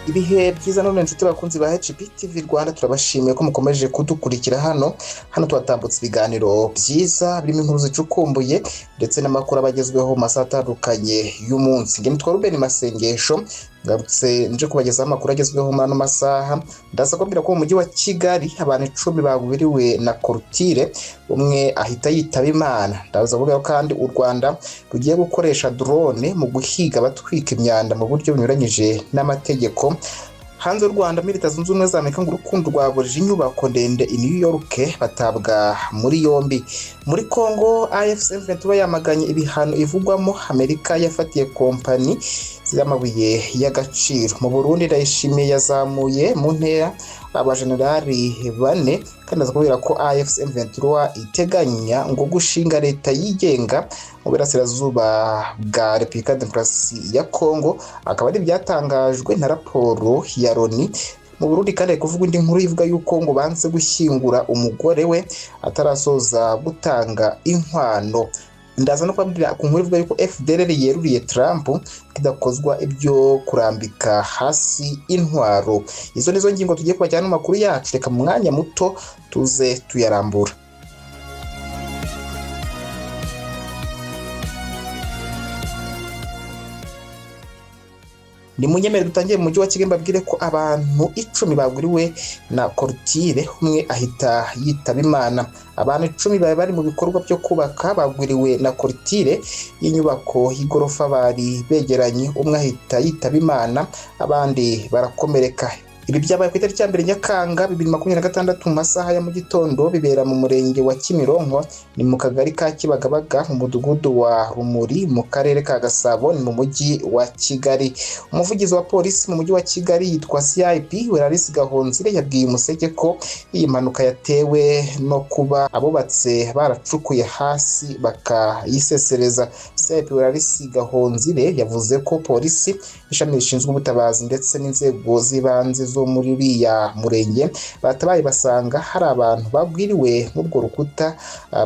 Ibihe byiza none inshuti bakunzi ba HPTV Rwanda, turabashimiye ko mukomeje kudukurikira hano twatambutse ibiganiro byiza birimo inkuru zicukumbuye ndetse n'amakuru abagezweho mu masaha atandukanye y'umunsi. Nge nitwa Ruben Masengesho, ngarutse nje kubagezaho amakuru agezweho muri ano masaha. Ndaza kubabwira ko mu mujyi wa Kigali abantu 10 bagwiriwe na korutire, umwe ahita yitaba Imana. Ndaza kubabwira kandi u Rwanda rugiye gukoresha drone mu guhiga abatwika imyanda mu buryo bunyuranyije n'amategeko. Hanze y'u Rwanda, Leta Zunze Ubumwe za Amerika ngo urukundo rwaburije inyubako ndende i New York batabwa muri yombi. Muri Congo, AFC M23 yamaganye ibihano ivugwamo Amerika yafatiye kompani z'amabuye y'agaciro. Mu Burundi, Ndayishimiye yazamuye mu ntera abajenerali 4 kandi azakubwira ko AFC M23 iteganya ngo gushinga leta yigenga mu burasirazuba bwa Repubulika ya Demokarasi ya Congo. Akaba ari byatangajwe na raporo ya Loni. Mu Burundi kandi ari kuvuga indi nkuru ivuga yuko ngo banze gushyingura umugore we atarasoza gutanga inkwano. Ndaza no kwabwira ku nkuru ivuga yuko FDLR yeruriye Trump kidakozwa ibyo kurambika hasi intwaro. Izo nizo ngingo tugiye kubajyana mu makuru yacu, reka mu mwanya muto tuze tuyarambura. Ni munyemere dutangiye mu mujyi wa Kigali, mbabwire ko abantu 10 baguriwe na korutire, umwe ahita yitaba Imana. Abantu 10 bari mu bikorwa byo kubaka bagwiriwe na korutire y'inyubako y'igorofa bari begeranye, umwe ahita yitaba Imana, abandi barakomereka. Ibi byabaye ku itariki ya 2 Nyakanga 2026 mu masaha ya mu gitondo, bibera mu murenge wa Kimironko, ni mu kagari ka Kibagabaga, mu mudugudu wa Rumuri, mu karere ka Gasabo, ni mu mujyi wa Kigali. Umuvugizi wa polisi mu mujyi wa Kigali yitwa CIP Werarisi Gahonzire yabwiye Umuseke ko iyi mpanuka yatewe no kuba abubatse baracukuye hasi bakayisesereza. CIP Werarisi Gahonzire yavuze ko polisi, ishami rishinzwe ubutabazi ndetse n'inzego z'ibanze zo muri uriya murenge batabaye basanga hari abantu bagwiriwe n'ubwo rukuta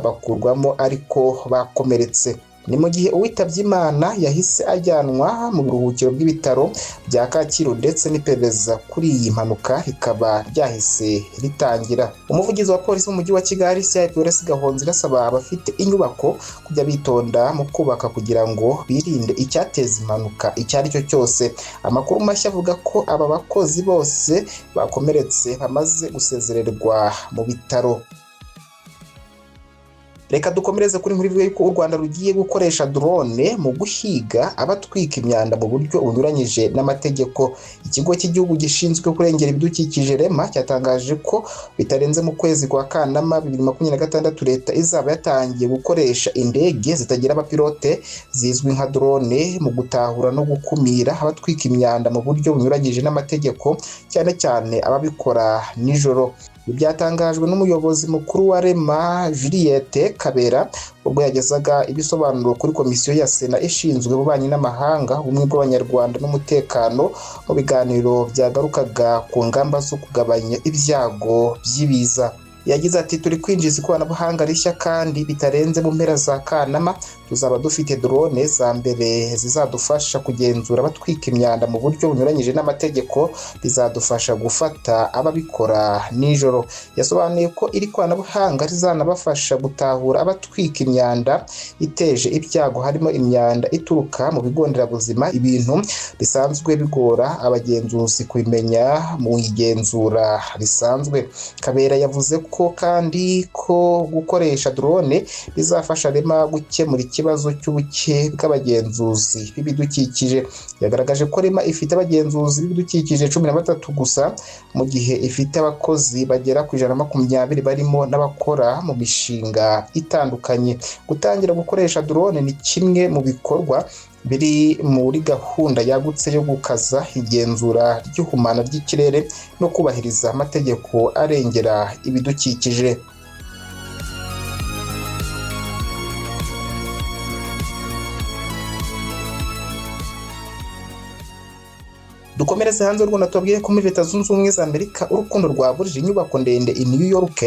bakurwamo ariko bakomeretse. Ni mu gihe uwitabye Imana yahise ajyanwa mu biruhukiro by'ibitaro bya Kacyiru ndetse n'iperereza kuri iyi mpanuka rikaba ryahise ritangira. Umuvugizi wa polisi mu mujyi wa Kigali CIP Werarisi Gahonzire asaba abafite inyubako kujya bitonda mu kubaka kugira ngo birinde icyateza impanuka icyo ari cyo cyose. Amakuru mashya avuga ko aba bakozi bose bakomeretse bamaze gusezererwa mu bitaro. Reka dukomereze kuri nkuru ivuga yuko u Rwanda rugiye gukoresha drone mu guhiga abatwika imyanda mu buryo bunyuranyije n'amategeko. Ikigo cy'igihugu gishinzwe kurengera ibidukikije REMA cyatangaje ko bitarenze mu kwezi kwa Kanama 2026 leta izaba yatangiye gukoresha indege zitagira abapilote zizwi nka drone mu gutahura no gukumira abatwika imyanda mu buryo bunyuranyije n'amategeko, cyane cyane ababikora nijoro. Byatangajwe n'umuyobozi mukuru wa REMA Juliette Kabera ubwo yagezaga ibisobanuro kuri komisiyo ya Sena ishinzwe ububanyi n'amahanga, ubumwe bw'Abanyarwanda n'umutekano mu biganiro byagarukaga ku ngamba zo kugabanya ibyago by'ibiza. Yagize ati turi kwinjiza ikoranabuhanga rishya kandi bitarenze mu mpera za Kanama tuzaba dufite drone za mbere zizadufasha kugenzura abatwika imyanda mu buryo bunyuranyije n'amategeko, bizadufasha gufata ababikora nijoro. Yasobanuye ko iri koranabuhanga rizanabafasha gutahura abatwika imyanda iteje ibyago, harimo imyanda ituruka mu bigo nderabuzima, ibintu bisanzwe bigora abagenzuzi kubimenya mu igenzura risanzwe. Kabera yavuze ko kandi ko gukoresha drone bizafasha REMA gukemura ikibazo cy'ubuke bw'abagenzuzi b'ibidukikije. Yagaragaje ko REMA ifite abagenzuzi b'ibidukikije 13 gusa, mu gihe ifite abakozi bagera ku 120 barimo n'abakora mu mishinga itandukanye. Gutangira gukoresha drone ni kimwe mu bikorwa biri muri gahunda yagutse yo gukaza igenzura ry'ihumana ry'ikirere no kubahiriza amategeko arengera ibidukikije. Dukomereze hanze y'u Rwanda tubabwire ko muri Leta Zunze Ubumwe za Amerika urukundo rwaburije inyubako ndende i New York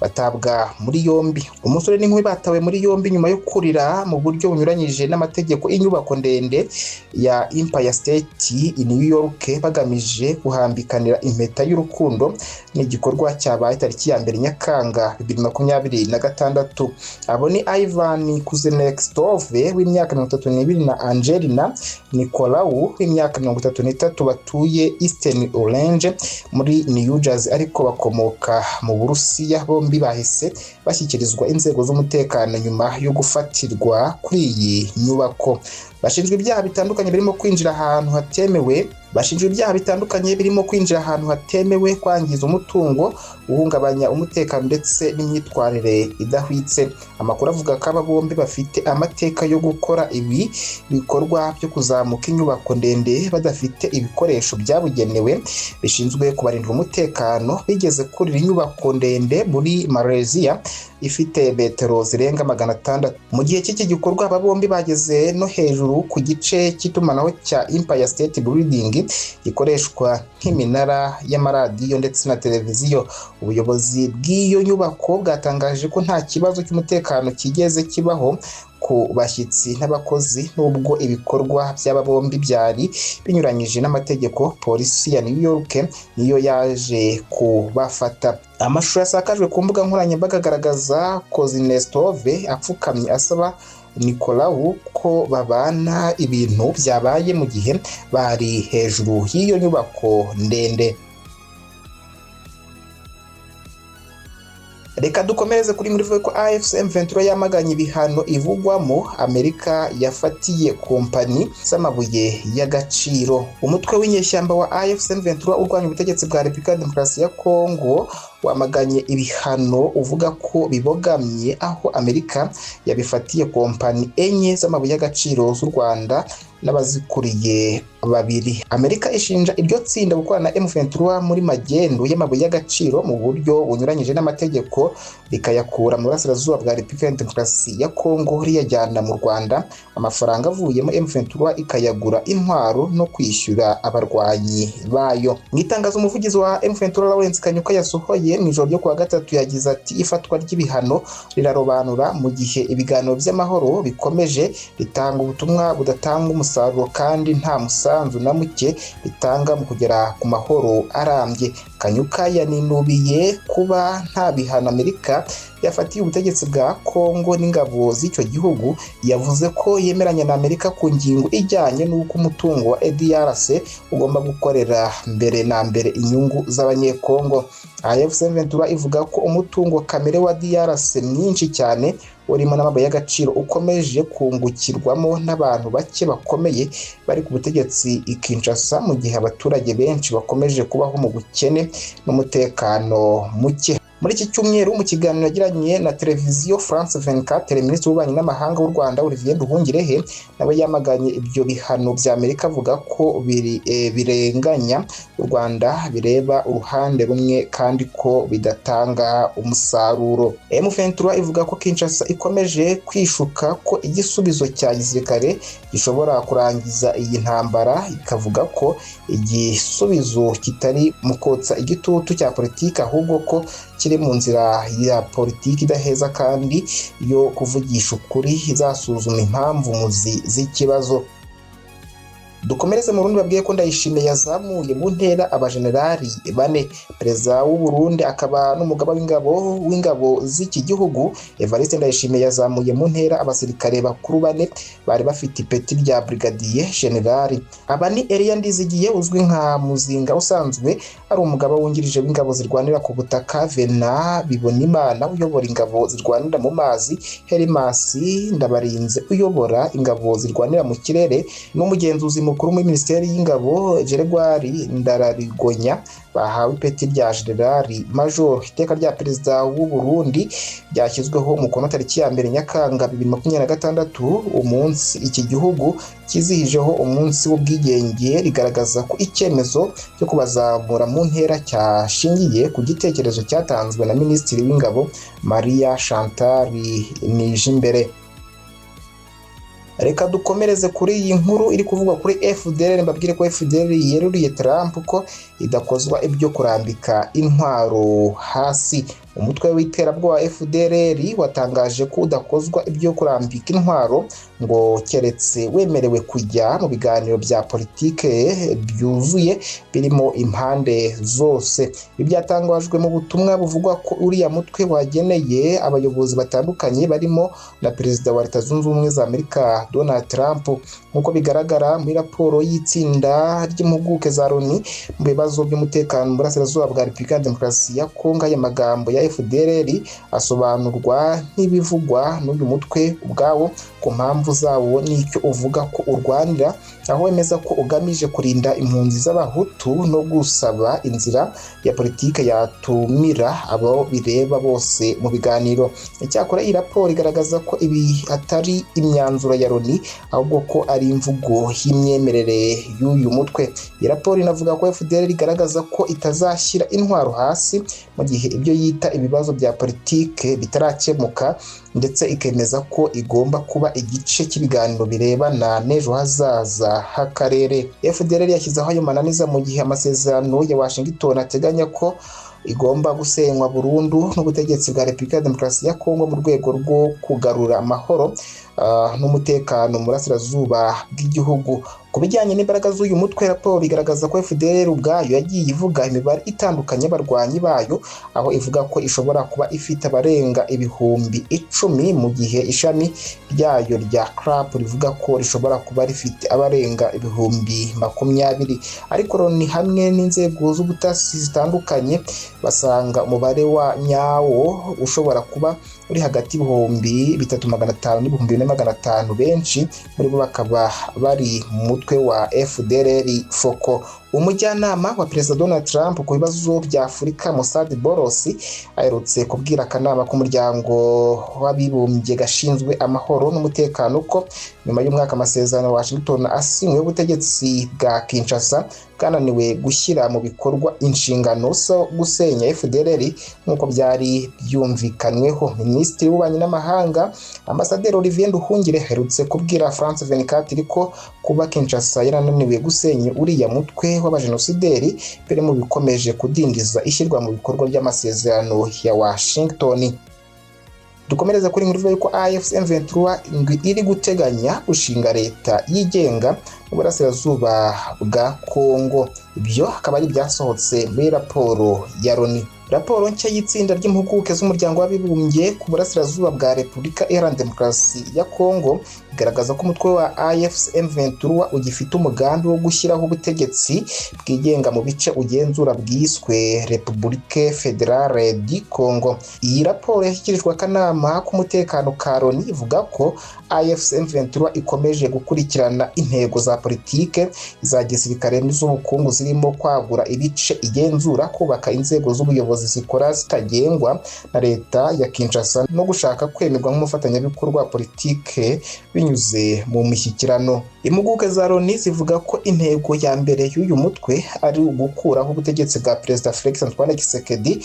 batabwa muri yombi. Umusore n'inkumi batawe muri yombi nyuma yo kurira mu buryo bunyuranyije n'amategeko inyubako ndende ya Empire State i New York bagamije guhambikanira impeta y'urukundo. Ni igikorwa cyabaye tariki ya 2 Nyakanga 2026. Abo ni Ivan Kuznetsov w'imyaka 32 na Angelina Nicolau w'imyaka 33 batuye Eastern Orange muri New Jersey ariko bakomoka mu Burusiya. Bombi bahise bashyikirizwa inzego z'umutekano nyuma yo gufatirwa kuri iyi nyubako. Bashinjwa ibyaha bitandukanye birimo kwinjira ahantu hatemewe, kwangiza umutungo, guhungabanya umutekano ndetse n'imyitwarire idahwitse. Amakuru avuga ko aba bombi bafite amateka yo gukora ibi bikorwa byo kuzamuka inyubako ndende badafite ibikoresho byabugenewe bishinzwe kubarindira umutekano. Bigeze kurira inyubako ndende muri Malaysia ifite metero zirenga 600. Mu gihe cy'iki gikorwa aba bombi bageze no hejuru ku gice cy'itumanaho cya Empire State Building gikoreshwa nk'iminara y'amaradiyo ndetse na televiziyo. Ubuyobozi bw'iyo nyubako bwatangaje ko nta kibazo cy'umutekano kigeze kibaho ku bashyitsi n'abakozi nubwo ibikorwa by'aba bombi byari binyuranyije n'amategeko. Polisi ya New York niyo yaje kubafata. Amashusho yasakajwe ku mbuga nkoranyambaga agaragaza Kuznetsov apfukamye asaba Nicolau ko babana, ibintu byabaye mu gihe bari hejuru y'iyo nyubako ndende. Reka dukomereze kuri muri ko AFC M23 yamaganye ibihano ivugwamo Amerika yafatiye kompani z'amabuye y'agaciro. Umutwe w'inyeshyamba wa AFC M23 urwanya ubutegetsi bwa Repubulika ya Demokarasi ya Kongo wamaganye ibihano uvuga ko bibogamye, aho Amerika yabifatiye kompani enye z'amabuye y'agaciro z'u Rwanda n'abazikuriye babiri. Amerika ishinja iryo tsinda gukorana na M23 muri magendo y'amabuye y'agaciro mu buryo bunyuranyije n'amategeko, rikayakura mu burasirazuba bwa Repubulika ya Demokarasi ya Kongo riyajyana mu Rwanda. Amafaranga avuyemo M23 ikayagura intwaro no kwishyura abarwanyi bayo. Mu itangazo umuvugizi wa M23 Lawrence Kanyuka yasohoye mu ijoro ryo kuwa gatatu yagize ati ifatwa ry'ibihano rirarobanura mu gihe ibiganiro by'amahoro bikomeje, ritanga ubutumwa budatanga umusaruro kandi nta musanzu na muke bitanga mu kugera ku mahoro arambye. Kanyuka yaninubiye kuba nta bihano Amerika yafatiye ubutegetsi bwa Kongo n'ingabo z'icyo gihugu. Yavuze ko yemeranya na Amerika ku ngingo ijyanye n'uko umutungo wa DRC ugomba gukorera mbere na mbere inyungu z'abanyekongo. AFC M23 ivuga ko umutungo kamere wa DRC mwinshi cyane urimo n'amabuye y'agaciro ukomeje kungukirwamo n'abantu bake bakomeye bari ku butegetsi i Kinshasa, mu gihe abaturage benshi bakomeje kubaho mu bukene n'umutekano muke. Muri iki cyumweru mu kiganiro yagiranye na televiziyo France 24, Minisitiri w'Ububanyi n'Amahanga w'u Rwanda Olivier Nduhungirehe nawe yamaganye ibyo bihano bya Amerika avuga ko birenganya u Rwanda, bireba uruhande rumwe kandi ko bidatanga umusaruro. M23 ivuga ko Kinshasa ikomeje kwishuka ko igisubizo cya gisirikare gishobora kurangiza iyi ntambara, ikavuga ko igisubizo kitari mu kotsa igitutu cya politiki ahubwo ko kiri mu nzira ya politiki idaheza kandi yo kuvugisha ukuri, izasuzuma impamvu muzi z'ikibazo. Dukomereze mu Burundi babwiye ko Ndayishimiye yazamuye mu ntera abajenerali 4. Perezida w'u Burundi akaba n'umugaba w'ingabo z'iki gihugu Evariste Ndayishimiye yazamuye mu ntera abasirikare bakuru 4 bari bafite ipeti rya brigadier general. Aba ni Elia Ndizigiye uzwi nka Muzinga usanzwe ari umugaba wungirije w'ingabo zirwanira ku butaka, Vena Bibonimana uyobora ingabo zirwanira mu mazi, Herimas Ndabarinze uyobora ingabo zirwanira mu kirere, n'umugenzuzi mukuru muri Minisiteri y'Ingabo Geregwari Ndararigonya bahawe ipeti rya Generali Major. Iteka rya Perezida w'u Burundi ryashyizweho umukono tariki ya 2 Nyakanga 2026, umunsi iki gihugu kizihijeho umunsi w'ubwigenge, rigaragaza ko icyemezo cyo kubazamura mu ntera cyashingiye ku gitekerezo cyatanzwe na Minisitiri w'Ingabo Maria Chantal Nijimbere. Reka dukomereze kuri iyi nkuru iri kuvugwa kuri FDLR. Mbabwire ko FDLR yeruriye Trump ko idakozwa ibyo kurambika intwaro hasi. Umutwe w'iterabwoba FDLR watangaje ko udakozwa ibyo kurambika intwaro ngo keretse wemerewe kujya mu biganiro bya politike byuzuye birimo impande zose. Ibi byatangajwe mu butumwa buvugwa ko uriya mutwe wageneye abayobozi batandukanye barimo na Perezida wa Leta Zunze Ubumwe za Amerika Donald Trump. Nk'uko bigaragara muri raporo y'itsinda ry'impuguke za Loni mu bibazo by'umutekano mu burasirazuba bwa Repubulika ya Demokarasi ya Kongo, aya magambo ya FDLR asobanurwa nk'ibivugwa n'uyu mutwe ubwawo ku mpamvu zawo n'icyo uvuga ko urwanira, aho wemeza ko ugamije kurinda impunzi z'abahutu no gusaba inzira ya politike yatumira abo bireba bose mu biganiro. Icyakora iyi raporo igaragaza ko ibi atari imyanzuro ya Loni ahubwo ko ari imvugo y'imyemerere y'uyu mutwe. Iyi raporo inavuga ko FDLR igaragaza ko itazashyira intwaro hasi mu gihe ibyo yita ibibazo bya politike bitarakemuka, ndetse ikemeza ko igomba kuba igice cy'ibiganiro birebana n'ejo hazaza h'akarere. FDLR yashyizeho ayo mananiza mu gihe amasezerano ya Washington ateganya ko igomba gusenywa burundu n'ubutegetsi bwa Repubulika ya Demokarasi ya Kongo mu rwego rwo kugarura amahoro n'umutekano mu burasirazuba bw'igihugu. Ku bijyanye n'imbaraga z'uyu mutwe, raporo igaragaza ko FDLR ubwayo yagiye ivuga imibare itandukanye y'abarwanyi bayo, aho ivuga ko ishobora kuba ifite abarenga 10,000 mu gihe ishami ryayo rya CRAP rivuga ko rishobora kuba rifite abarenga 20,000. Ariko Loni hamwe n'inzego z'ubutasi zitandukanye basanga umubare wa nyawo ushobora kuba uri hagati y'3,500 n'2,500. Benshi muri bo bakaba bari mu mutwe wa FDLR FOCO. Umujyanama wa Perezida Donald Trump ku bibazo bya Afurika, Mossad Boros, aherutse kubwira akanama k'umuryango w'abibumbye gashinzwe amahoro n'umutekano ko nyuma y'umwaka amasezerano ya Washington asinywe y'ubutegetsi bwa Kinshasa bwananiwe gushyira mu bikorwa inshingano zo gusenya FDLR nk'uko byari byumvikanweho. Minisitiri w'ububanyi n'amahanga Ambasaderi Olivier Nduhungire aherutse kubwira France 24 ko kuba Kinshasa yarananiwe gusenya uriya mutwe w'abajenosideri biri mu bikomeje kudindiza ishyirwa mu bikorwa by'amasezerano ya Washington. Dukomereza kuri nkuru y'uko AFC M23 iri guteganya gushinga leta yigenga mu burasirazuba bwa Kongo. Ibyo akaba ari byasohotse muri raporo ya Loni. Raporo nshya y'itsinda ry'impuguke z'umuryango w'abibumbye ku burasirazuba bwa Repubulika Iharanira Demokarasi ya Kongo igaragaza ko umutwe wa AFC M23 ugifite umugambi wo gushyiraho ubutegetsi bwigenga mu bice ugenzura bwiswe Republique Fédérale du Congo. Iyi raporo yashyikirijwe akanama k'umutekano ka Loni ivuga ko AFC M23 ikomeje gukurikirana intego za politike, za gisirikare n'iz'ubukungu zirimo kwagura ibice igenzura, kubaka inzego z'ubuyobozi zikora zitagengwa na leta ya Kinshasa no gushaka kwemerwa nk'umufatanyabikorwa wa politike binyuze mu mishyikirano. Impuguke za Loni zivuga ko intego ya mbere y'uyu mutwe ari ugukuraho ubutegetsi bwa Perezida Felix Antoine Tshisekedi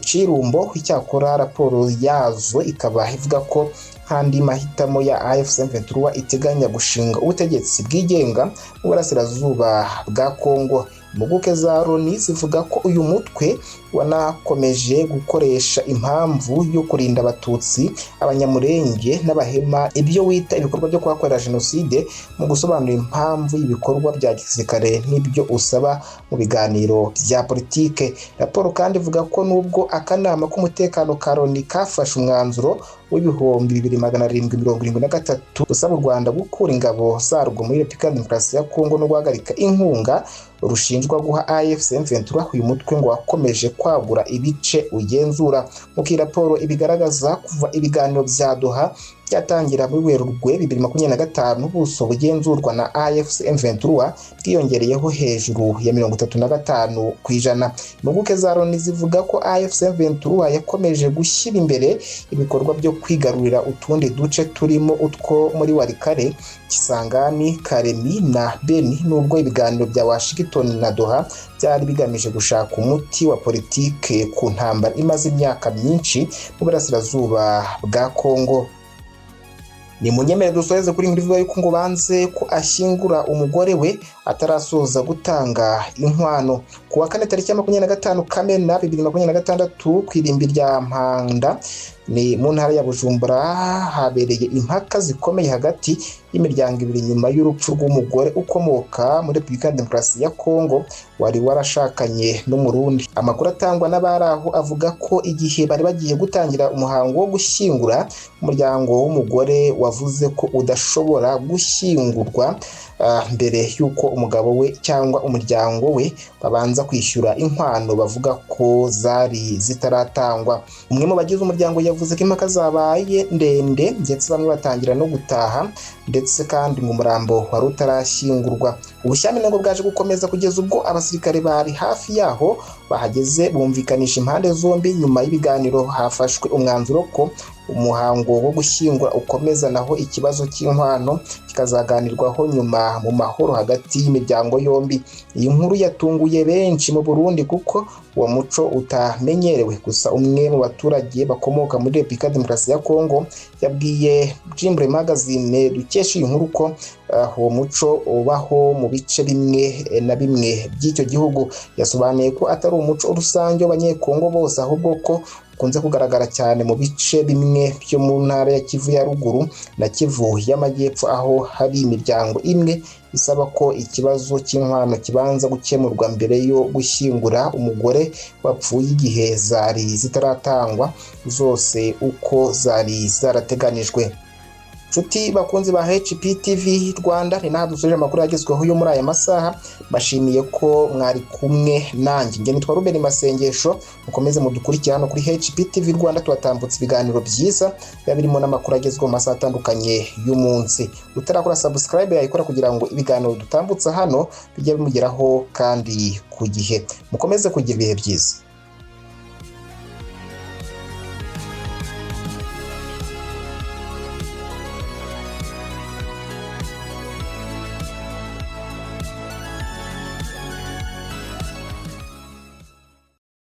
Chilombo. Icyakora raporo yazo ikaba ivuga ko kandi mahitamo ya AFC M23 iteganya gushinga ubutegetsi bwigenga mu burasirazuba bwa Kongo. Impuguke za Loni zivuga ko uyu mutwe wanakomeje gukoresha impamvu yo kurinda abatutsi, abanyamurenge n'abahema ibyo wita ibikorwa byo kuhakorera jenoside mu gusobanura impamvu y'ibikorwa bya gisirikare n'ibyo usaba mu biganiro bya politike. Raporo kandi ivuga ko nubwo akanama k'umutekano ka Loni kafashe umwanzuro w'2773 usaba u Rwanda gukura ingabo zarwo muri Repubulika ya Demokarasi ya Kongo no guhagarika inkunga rushinjwa guha AFC M23, uyu mutwe ngo wakomeje kwagura ibice ugenzura. Mu raporo ibigaragaza kuva ibiganiro bya Doha byatangira muri Werurwe 2025 ubuso bugenzurwa na AFC M23 bwiyongereyeho hejuru ya 35%. Impuguke za Loni zivuga ko AFC M23 yakomeje gushyira imbere ibikorwa byo kwigarurira utundi duce turimo utwo muri Walikale, Kisangani, Karemi na Beni, nubwo ibiganiro bya Washington na Doha byari bigamije gushaka umuti wa politike ku ntambara imaze imyaka myinshi mu burasirazuba bwa Kongo. Ni munyemere dusoheze kuri inkuru ivuga yuko ngo banze ko ashyingura umugore we atarasoza gutanga inkwano. Ku wa kane tariki ya 25 Kamena 2026 ku irimbi rya Mpanda ni mu ntara ya Bujumbura habereye impaka zikomeye hagati y'imiryango ibiri nyuma y'urupfu rw'umugore ukomoka muri Repubulika ya Demokarasi ya Kongo wari warashakanye n'umurundi. Amakuru atangwa n'abaraho avuga ko igihe bari bagiye gutangira umuhango wo gushyingura, umuryango w'umugore wavuze ko udashobora gushyingurwa mbere y'uko umugabo we cyangwa umuryango we babanza kwishyura inkwano bavuga ko zari zitaratangwa. Umwe mu bagize umuryango yavuze ko impaka zabaye ndende ndetse bamwe batangira no gutaha ndetse kandi ngo umurambo wari utarashyingurwa. Ubushyamirane ngo bwaje gukomeza kugeza ubwo abasirikare bari hafi yaho bahageze bumvikanisha impande zombi. Nyuma y'ibiganiro hafashwe umwanzuro ko umuhango wo gushyingura ukomeza, naho ikibazo cy'inkwano kikazaganirwaho nyuma mu mahoro hagati y'imiryango yombi. Iyi nkuru yatunguye benshi mu Burundi kuko uwo muco utamenyerewe. Gusa umwe mu baturage bakomoka muri Repubulika ya Demokarasi ya Kongo yabwiye Jimbre Magazine dukesha iyi nkuru ko uwo muco ubaho mu bice bimwe na bimwe by'icyo gihugu. Yasobanuye ko atari umuco rusange w'abanyekongo bose, ahubwo ko kunze kugaragara cyane mu bice bimwe byo mu ntara ya Kivu ya ruguru na Kivu y'amajyepfo, aho hari imiryango imwe isaba ko ikibazo cy'inkwano kibanza gukemurwa mbere yo gushyingura umugore wapfuye igihe zari zitaratangwa zose uko zari zarateganijwe. Nshuti bakunzi ba HPTV Rwanda, ni naha dusoje amakuru yagezweho yo muri aya masaha. Bashimiye ko mwari kumwe nanjye. Nge nitwa Ruben Masengesho. Mukomeze mudukurikira hano kuri HPTV Rwanda, tubatambutse ibiganiro byiza biba birimo n'amakuru agezweho mu masaha atandukanye y'umunsi. Utarakora subscribe yayikora kugira ngo ibiganiro dutambutsa hano bijye bimugeraho kandi ku gihe. Mukomeze kugira ibihe byiza.